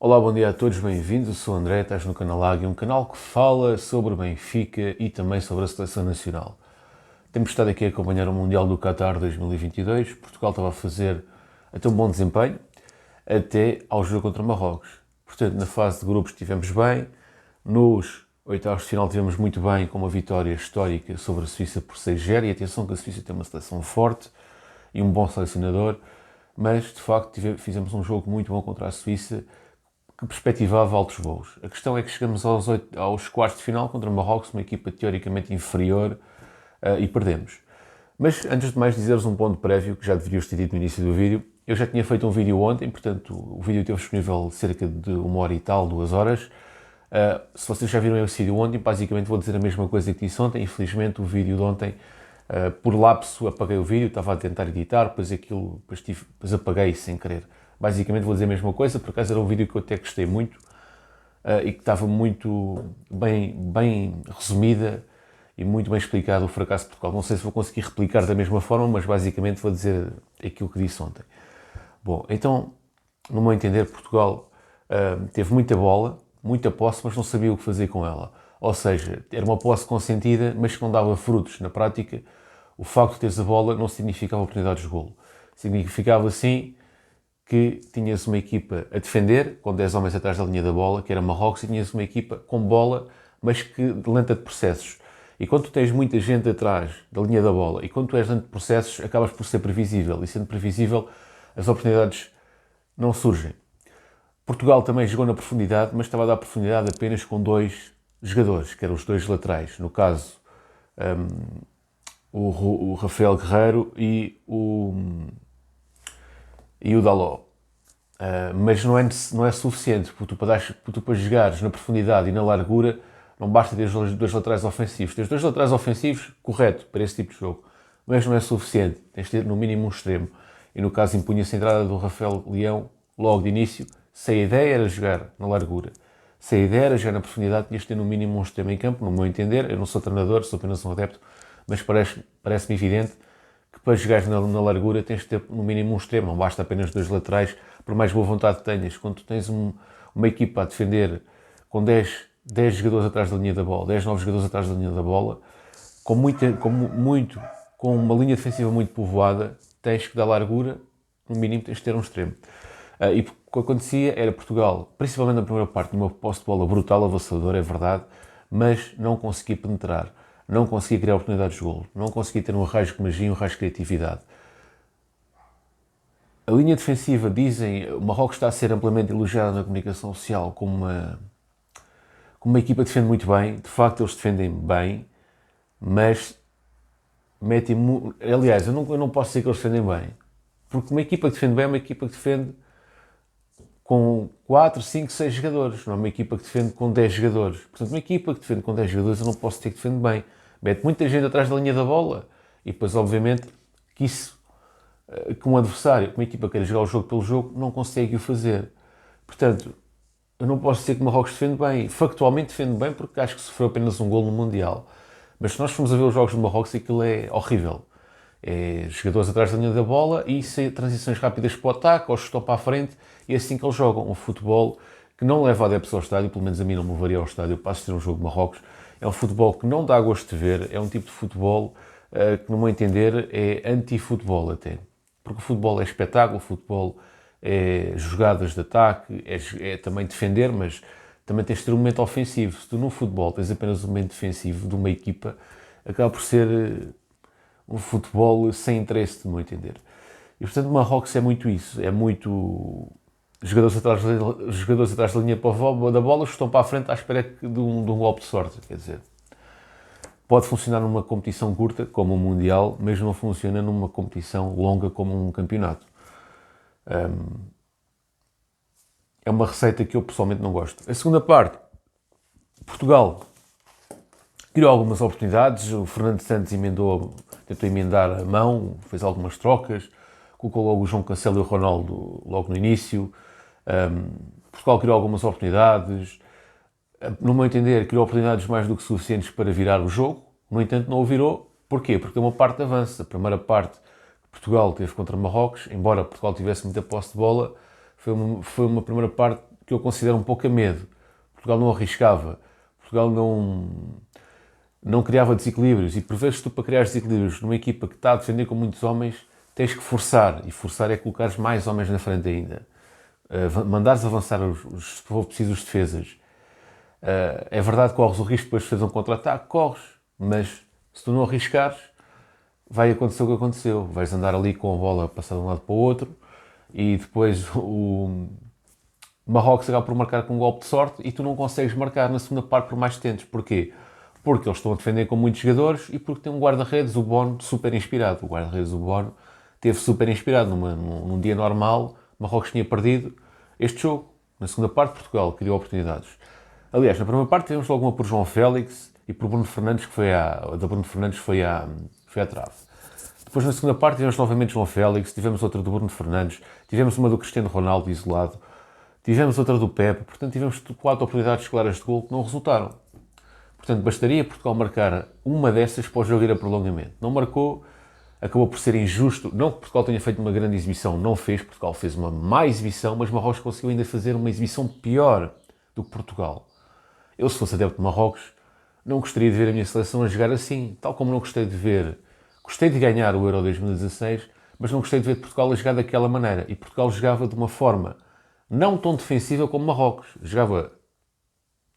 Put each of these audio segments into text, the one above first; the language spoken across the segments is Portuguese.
Olá, bom dia a todos, bem-vindos. Eu sou o André, estás no canal Águia, um canal que fala sobre o Benfica e também sobre a seleção nacional. Temos estado aqui a acompanhar o Mundial do Qatar 2022. Portugal estava a fazer até um bom desempenho, até ao jogo contra Marrocos. Portanto, na fase de grupos estivemos bem, nos oitavos de final estivemos muito bem, com uma vitória histórica sobre a Suíça por 6-0. E atenção que a Suíça tem uma seleção forte e um bom selecionador, mas de facto fizemos um jogo muito bom contra a Suíça, que perspectivava altos voos. A questão é que chegamos aos quartos de final contra Marrocos, uma equipa teoricamente inferior, e perdemos. Mas antes de mais dizeres um ponto prévio, que já deverias ter dito no início do vídeo, eu já tinha feito um vídeo ontem, portanto o vídeo esteve disponível cerca de 1 hora e tal, 2 horas. Se vocês já viram esse vídeo ontem, basicamente vou dizer a mesma coisa que disse ontem. Infelizmente o vídeo de ontem, por lapso, apaguei o vídeo, estava a tentar editar, depois apaguei sem querer. Basicamente vou dizer a mesma coisa, por acaso era um vídeo que eu até gostei muito e que estava muito bem resumida e muito bem explicado o fracasso de Portugal. Não sei se vou conseguir replicar da mesma forma, mas basicamente vou dizer aquilo que disse ontem. Bom, então, no meu entender, Portugal teve muita bola, muita posse, mas não sabia o que fazer com ela. Ou seja, era uma posse consentida, mas que não dava frutos. Na prática, o facto de teres a bola não significava oportunidades de golo. Significava, sim, que tinhas uma equipa a defender, com 10 homens atrás da linha da bola, que era Marrocos, e tinhas uma equipa com bola, mas que lenta de processos. E quando tu tens muita gente atrás da linha da bola, e quando tu és lento de processos, acabas por ser previsível. E sendo previsível, as oportunidades não surgem. Portugal também jogou na profundidade, mas estava a dar profundidade apenas com 2 jogadores, que eram os 2 laterais. No caso, o Rafael Guerreiro e o Dalot. Mas não é suficiente, porque tu para jogares na profundidade e na largura, não basta ter os 2 laterais ofensivos. Tens 2 laterais ofensivos, correto, para esse tipo de jogo, mas não é suficiente. Tens de ter no mínimo um extremo. E no caso impunha-se a entrada do Rafael Leão logo de início. Se a ideia era jogar na largura, se a ideia era jogar na profundidade, tinhas de ter no mínimo um extremo em campo, no meu entender. Eu não sou treinador, sou apenas um adepto, mas parece-me evidente que para jogares na largura tens de ter no mínimo um extremo, não basta apenas 2 laterais, por mais boa vontade que tenhas. Quando tu tens uma equipa a defender com 10 jogadores atrás da linha da bola, 10 novos jogadores atrás da linha da bola, com uma linha defensiva muito povoada, tens que dar largura, no mínimo tens de ter um extremo. E o que acontecia era Portugal, principalmente na primeira parte, numa posse de bola brutal, avassaladora, é verdade, mas não conseguia penetrar, não conseguia criar oportunidades de golo, não conseguia ter um arrajo de magia, um arrajo de criatividade. A linha defensiva, dizem, o Marrocos está a ser amplamente elogiado na comunicação social como uma equipa que defende muito bem. De facto, eles defendem bem, mas metem... Aliás, eu não posso dizer que eles defendem bem, porque uma equipa que defende bem é uma equipa que defende com 4, 5, 6 jogadores, não é uma equipa que defende com 10 jogadores. Portanto, uma equipa que defende com 10 jogadores, eu não posso dizer que defende bem. Mete muita gente atrás da linha da bola e depois, obviamente, que um adversário, uma equipa que queira jogar o jogo pelo jogo, não consegue o fazer. Portanto, eu não posso dizer que o Marrocos defende bem. Factualmente defende bem, porque acho que sofreu apenas um golo no Mundial. Mas se nós formos a ver os jogos do Marrocos, aquilo é horrível. É jogadores atrás da linha da bola e transições rápidas para o ataque, ou estão para a frente, e é assim que eles jogam. Um futebol que não leva adeptos ao estádio, pelo menos a mim não me levaria ao estádio para assistir um jogo de Marrocos. É um futebol que não dá gosto de ver, é um tipo de futebol que, no meu entender, é anti-futebol até. Porque o futebol é espetáculo, o futebol é jogadas de ataque, é também defender, mas também tens de ter um momento ofensivo. Se tu no futebol tens apenas um momento defensivo de uma equipa, acaba por ser um futebol sem interesse, de meu entender. E portanto o Marrocos é muito isso, é muito jogadores atrás da linha da bola, estão para a frente à espera de um golpe de sorte, quer dizer. Pode funcionar numa competição curta, como o Mundial, mas não funciona numa competição longa, como um campeonato. É uma receita que eu pessoalmente não gosto. A segunda parte, Portugal criou algumas oportunidades, o Fernando Santos tentou emendar a mão, fez algumas trocas, colocou logo o João Cancelo e o Ronaldo logo no início. Portugal criou algumas oportunidades, no meu entender, criou oportunidades mais do que suficientes para virar o jogo. No entanto, não o virou. Porquê? Porque tem uma parte de avanço. A primeira parte que Portugal teve contra Marrocos, embora Portugal tivesse muita posse de bola, foi uma primeira parte que eu considero um pouco a medo. Portugal não arriscava, Portugal não criava desequilíbrios, e por vezes tu, para criar desequilíbrios numa equipa que está a defender com muitos homens, tens que forçar, e forçar é colocar mais homens na frente ainda. Mandares avançar, se for preciso, os defesas. É verdade que corres o risco depois de fazer um contra-ataque, corres, mas se tu não arriscares, vai acontecer o que aconteceu. Vais andar ali com a bola passar de um lado para o outro, e depois o Marrocos acaba por marcar com um golpe de sorte e tu não consegues marcar na segunda parte por mais que tentes. Porquê? Porque eles estão a defender com muitos jogadores e porque tem um guarda-redes, o Bono, super inspirado. O guarda-redes, o Bono, esteve super inspirado. Num dia normal, Marrocos tinha perdido este jogo. Na segunda parte, Portugal criou oportunidades. Aliás, na primeira parte tivemos logo uma por João Félix e por Bruno Fernandes, que foi à trave. Depois, na segunda parte, tivemos novamente João Félix, tivemos outra do Bruno Fernandes, tivemos uma do Cristiano Ronaldo isolado, tivemos outra do Pepe. Portanto, tivemos 4 oportunidades claras de gol que não resultaram. Portanto, bastaria Portugal marcar uma dessas para o jogo ir a prolongamento. Não marcou, acabou por ser injusto. Não que Portugal tenha feito uma grande exibição, não fez. Portugal fez uma má exibição, mas Marrocos conseguiu ainda fazer uma exibição pior do que Portugal. Eu, se fosse adepto de Marrocos, não gostaria de ver a minha seleção a jogar assim, tal como não gostei de ver. Gostei de ganhar o Euro 2016, mas não gostei de ver Portugal a jogar daquela maneira. E Portugal jogava de uma forma não tão defensiva como Marrocos. Jogava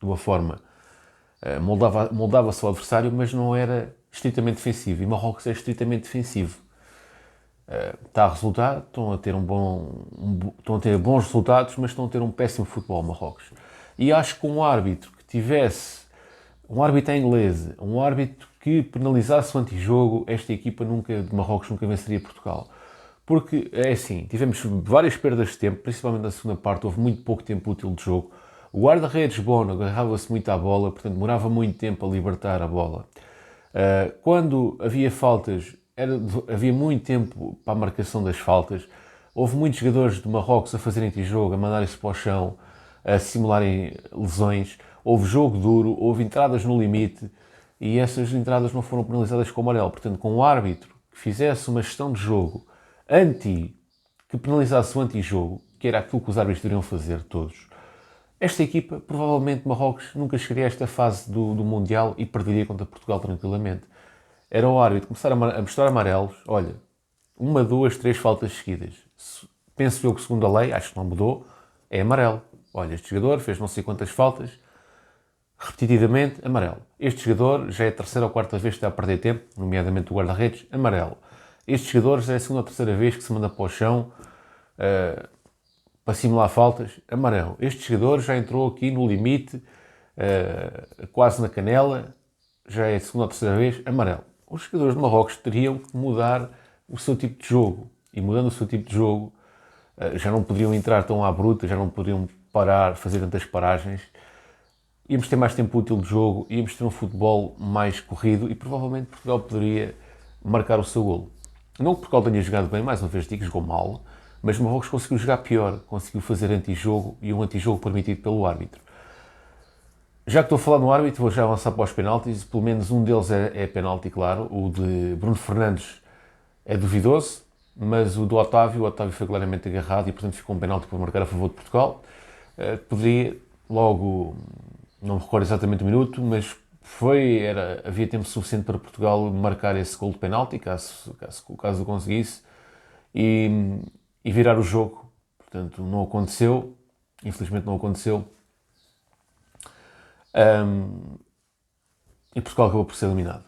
de uma forma... moldava-se ao adversário, mas não era estritamente defensivo. E Marrocos é estritamente defensivo. Está a resultar, estão a ter bons resultados, mas estão a ter um péssimo futebol, Marrocos. E acho que um árbitro que tivesse... Um árbitro inglês, um árbitro que penalizasse o antijogo, esta equipa de Marrocos nunca venceria Portugal. Porque, é assim, tivemos várias perdas de tempo, principalmente na segunda parte, houve muito pouco tempo útil de jogo. O guarda-redes Bono agarrava-se muito à bola, portanto demorava muito tempo a libertar a bola. Quando havia faltas, havia muito tempo para a marcação das faltas. Houve muitos jogadores de Marrocos a fazerem antijogo, a mandarem-se para o chão, a simularem lesões. Houve jogo duro, houve entradas no limite e essas entradas não foram penalizadas com o amarelo. Portanto, com o árbitro que fizesse uma gestão de jogo que penalizasse o anti-jogo, que era aquilo que os árbitros deveriam fazer todos, esta equipa, provavelmente Marrocos, nunca chegaria a esta fase do Mundial e perderia contra Portugal tranquilamente. Era o árbitro começar a mostrar amarelos, olha, 1, 2, 3 faltas seguidas. Penso eu que, segundo a lei, acho que não mudou, é amarelo. Olha, este jogador fez não sei quantas faltas, repetidamente, amarelo. Este jogador já é a terceira ou quarta vez que está a perder tempo, nomeadamente o guarda-redes, amarelo. Este jogador já é a segunda ou terceira vez que se manda para o chão para simular faltas, amarelo. Este jogador já entrou aqui no limite, quase na canela, já é a segunda ou terceira vez, amarelo. Os jogadores de Marrocos teriam que mudar o seu tipo de jogo. E mudando o seu tipo de jogo, já não poderiam entrar tão à bruta, já não poderiam parar, fazer tantas paragens. Íamos ter mais tempo útil de jogo, íamos ter um futebol mais corrido e provavelmente Portugal poderia marcar o seu golo. Não que Portugal tenha jogado bem, mais uma vez digo, jogou mal, mas Marrocos conseguiu jogar pior, conseguiu fazer antijogo e um antijogo permitido pelo árbitro. Já que estou a falar no árbitro, vou já avançar para os penaltis, pelo menos um deles é penalti, claro, o de Bruno Fernandes é duvidoso, mas o Otávio foi claramente agarrado e portanto ficou um penalti para marcar a favor de Portugal. Poderia logo... Não me recordo exatamente o minuto, mas havia tempo suficiente para Portugal marcar esse gol de penalti, caso o conseguisse, e virar o jogo. Portanto, não aconteceu, infelizmente não aconteceu. E Portugal acabou por ser eliminado.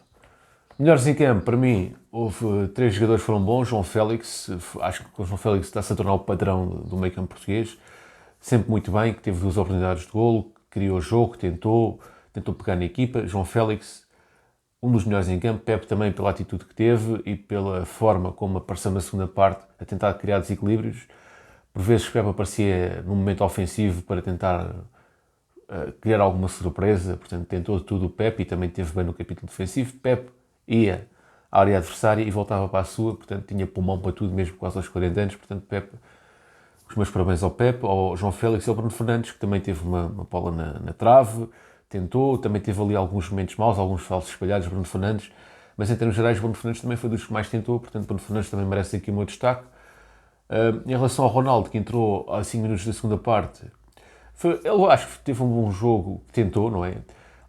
Melhores em campo, para mim, houve 3 jogadores que foram bons. João Félix, acho que o João Félix está-se a tornar o padrão do meio campo português. Sempre muito bem, que teve 2 oportunidades de golo, criou o jogo, tentou pegar na equipa. João Félix, um dos melhores em campo. Pepe também pela atitude que teve e pela forma como apareceu na segunda parte, a tentar criar desequilíbrios. Por vezes Pepe aparecia num momento ofensivo para tentar criar alguma surpresa, portanto tentou tudo o Pepe e também teve bem no capítulo defensivo. Pepe ia à área adversária e voltava para a sua, portanto tinha pulmão para tudo, mesmo quase aos 40 anos, portanto Pepe... Os meus parabéns ao Pepe, ao João Félix e ao Bruno Fernandes, que também teve uma bola na trave, tentou, também teve ali alguns momentos maus, alguns falsos espalhados, Bruno Fernandes, mas em termos gerais, Bruno Fernandes também foi dos que mais tentou, portanto Bruno Fernandes também merece aqui o meu destaque. Em relação ao Ronaldo, que entrou a 5 minutos da segunda parte, Eu acho que teve um bom jogo, tentou, não é?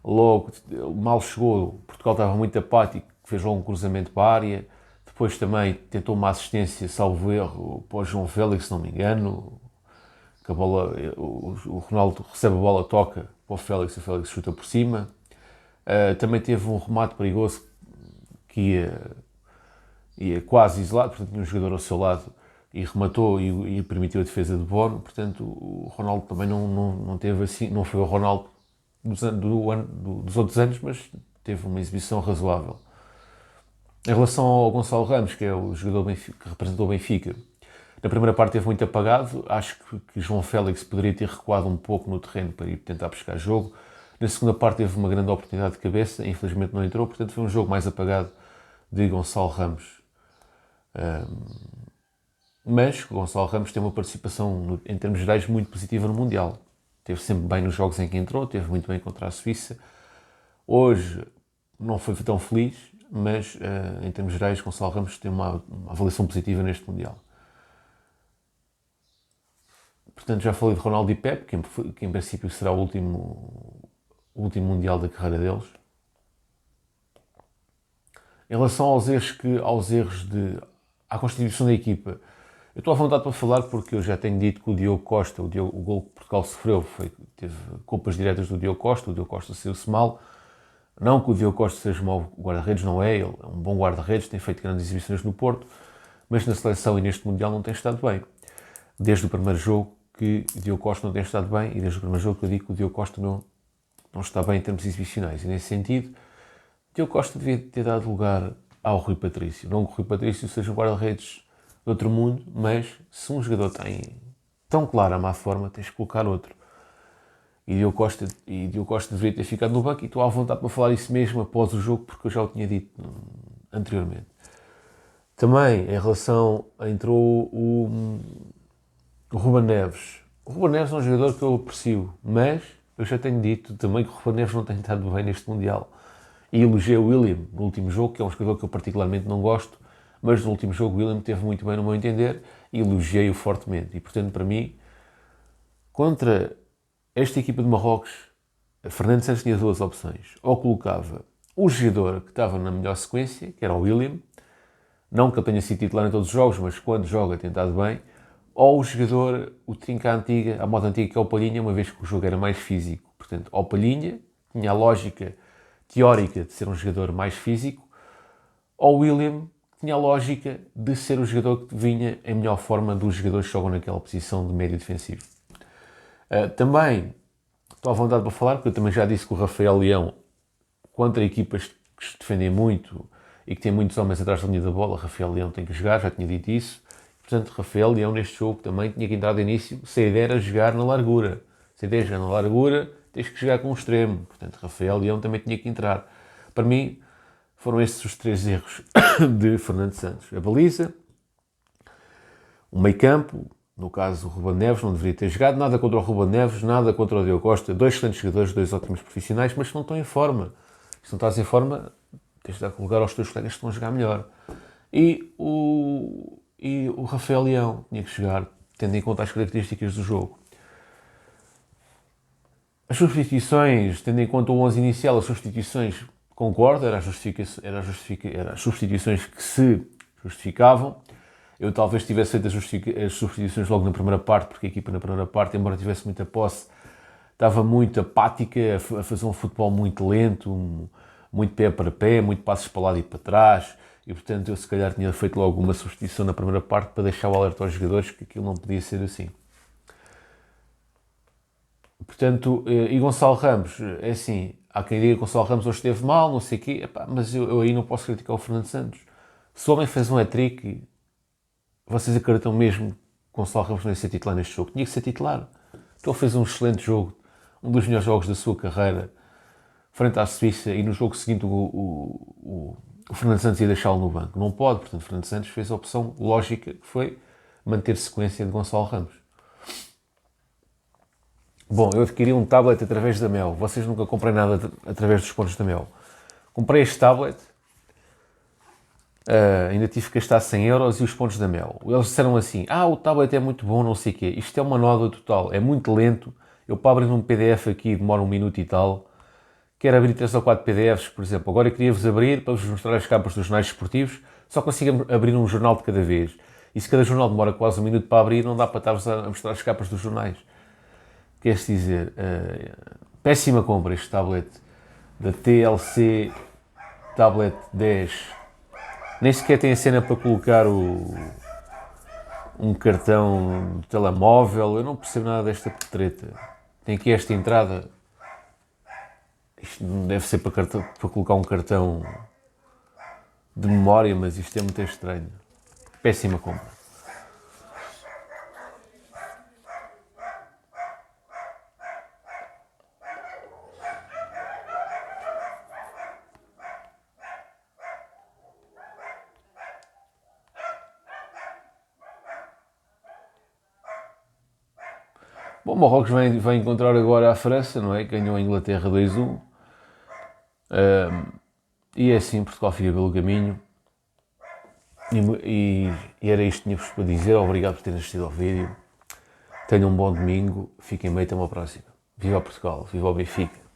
Logo, mal chegou, Portugal estava muito apático, fez logo um cruzamento para a área. Depois também tentou uma assistência, salvo erro, para o João Félix, se não me engano, que a bola, o Ronaldo recebe a bola, toca para o Félix chuta por cima. Também teve um remate perigoso que ia quase isolado, portanto tinha um jogador ao seu lado e rematou e permitiu a defesa de Bono. Portanto, o Ronaldo também não teve assim, não foi o Ronaldo dos outros anos, mas teve uma exibição razoável. Em relação ao Gonçalo Ramos, que é o jogador que representou o Benfica, na primeira parte teve muito apagado. Acho que João Félix poderia ter recuado um pouco no terreno para ir tentar buscar jogo. Na segunda parte teve uma grande oportunidade de cabeça, infelizmente não entrou, portanto foi um jogo mais apagado de Gonçalo Ramos. Mas Gonçalo Ramos tem uma participação, em termos gerais, muito positiva no Mundial. Esteve sempre bem nos jogos em que entrou, esteve muito bem contra a Suíça. Hoje não foi tão feliz, mas em termos gerais, Gonçalo Ramos tem uma avaliação positiva neste Mundial. Portanto, já falei de Ronaldo e Pepe, que em princípio será o último Mundial da carreira deles. Em relação à constituição da equipa, eu estou à vontade para falar porque eu já tenho dito que o Diogo Costa, o gol que Portugal sofreu, teve culpas diretas do Diogo Costa saiu-se mal. Não que o Diogo Costa seja um mau guarda-redes, não é, ele é um bom guarda-redes, tem feito grandes exibições no Porto, mas na seleção e neste Mundial não tem estado bem. Desde o primeiro jogo que o Diogo Costa não tem estado bem e desde o primeiro jogo que eu digo que o Diogo Costa não está bem em termos exibicionais. E nesse sentido, o Diogo Costa devia ter dado lugar ao Rui Patrício. Não que o Rui Patrício seja um guarda-redes de outro mundo, mas se um jogador tem tão clara a má forma, tens de colocar outro. E Diogo Costa deveria ter ficado no banco e estou à vontade para falar isso mesmo após o jogo, porque eu já o tinha dito anteriormente. Também, em relação entrou o Ruben Neves. O Ruben Neves é um jogador que eu aprecio, mas eu já tenho dito também que o Ruben Neves não tem estado bem neste Mundial. E elogiei o William no último jogo, que é um jogador que eu particularmente não gosto, mas no último jogo o William esteve muito bem no meu entender e elogiei-o fortemente. E portanto, para mim, contra esta equipa de Marrocos, Fernando Santos tinha duas opções. Ou colocava o jogador que estava na melhor sequência, que era o William, não que ele tenha sido titular em todos os jogos, mas quando joga tem estado bem, ou o jogador, o trinca antiga, a moda antiga, que é o Palhinha, uma vez que o jogo era mais físico. Portanto, o Palhinha tinha a lógica teórica de ser um jogador mais físico, ou o William tinha a lógica de ser o jogador que vinha em melhor forma dos jogadores que jogam naquela posição de médio defensivo. Também estou à vontade para falar, porque eu também já disse que o Rafael Leão, contra equipas que se defendem muito e que têm muitos homens atrás da linha da bola, Rafael Leão tem que jogar, já tinha dito isso. Portanto, Rafael Leão neste jogo também tinha que entrar de início, se a ideia era jogar na largura. Se a ideia é jogar na largura, tens que jogar com um extremo. Portanto, Rafael Leão também tinha que entrar. Para mim, foram estes os três erros de Fernando Santos. A baliza, o meio campo, no caso o Ruben Neves não deveria ter jogado, nada contra o Ruben Neves, nada contra o Diogo Costa, dois excelentes jogadores, dois ótimos profissionais, mas que não estão em forma. Se não estás em forma, tens de dar lugar aos teus colegas que estão a jogar melhor. E o Rafael Leão tinha que jogar, tendo em conta as características do jogo. As substituições, tendo em conta o 11 inicial, as substituições, concordo, eram as substituições que se justificavam. Eu talvez tivesse feito as substituições logo na primeira parte, porque a equipa na primeira parte, embora tivesse muita posse, estava muito apática, a fazer um futebol muito lento, muito pé para pé, muito passos para o lado e para trás, e portanto eu se calhar tinha feito logo uma substituição na primeira parte para deixar o alerta aos jogadores que aquilo não podia ser assim. Portanto, e Gonçalo Ramos, é assim, há quem diga que Gonçalo Ramos hoje esteve mal, não sei o quê, mas eu aí não posso criticar o Fernando Santos. Se o homem fez um hat-trick, vocês acreditam mesmo que Gonçalo Ramos não ia ser titular neste jogo? Tinha que ser titular. Então ele fez um excelente jogo, um dos melhores jogos da sua carreira, frente à Suíça, e no jogo seguinte o Fernando Santos ia deixá-lo no banco. Não pode, portanto, Fernando Santos fez a opção lógica, que foi manter sequência de Gonçalo Ramos. Bom, eu adquiri um tablet através da Mel. Vocês nunca comprei nada através dos pontos da Mel. Comprei este tablet, ainda tive que gastar 100 euros e os pontos da Mel. Eles disseram assim, o tablet é muito bom, não sei o quê. Isto é uma nódoa total, é muito lento Eu para abrir um PDF aqui demora 1 minuto e tal. Quero abrir 3 ou 4 PDFs, por exemplo. Agora eu queria-vos abrir para vos mostrar as capas dos jornais esportivos. Só consigo abrir um jornal de cada vez. E se cada jornal demora quase 1 minuto para abrir, não dá para estar-vos a mostrar as capas dos jornais. Quer-se dizer, péssima compra este tablet da TLC Tablet 10. Nem sequer tem a cena para colocar um cartão de telemóvel. Eu não percebo nada desta treta. Tem aqui esta entrada. Isto não deve ser para colocar um cartão de memória, mas isto é muito estranho. Péssima compra. Bom, Marrocos vai encontrar agora a França, não é? Ganhou a Inglaterra 2-1. E é assim, Portugal fica pelo caminho. E era isto que tinha-vos para dizer. Obrigado por terem assistido ao vídeo. Tenham um bom domingo. Fiquem bem, até uma próxima. Viva Portugal, viva o Benfica.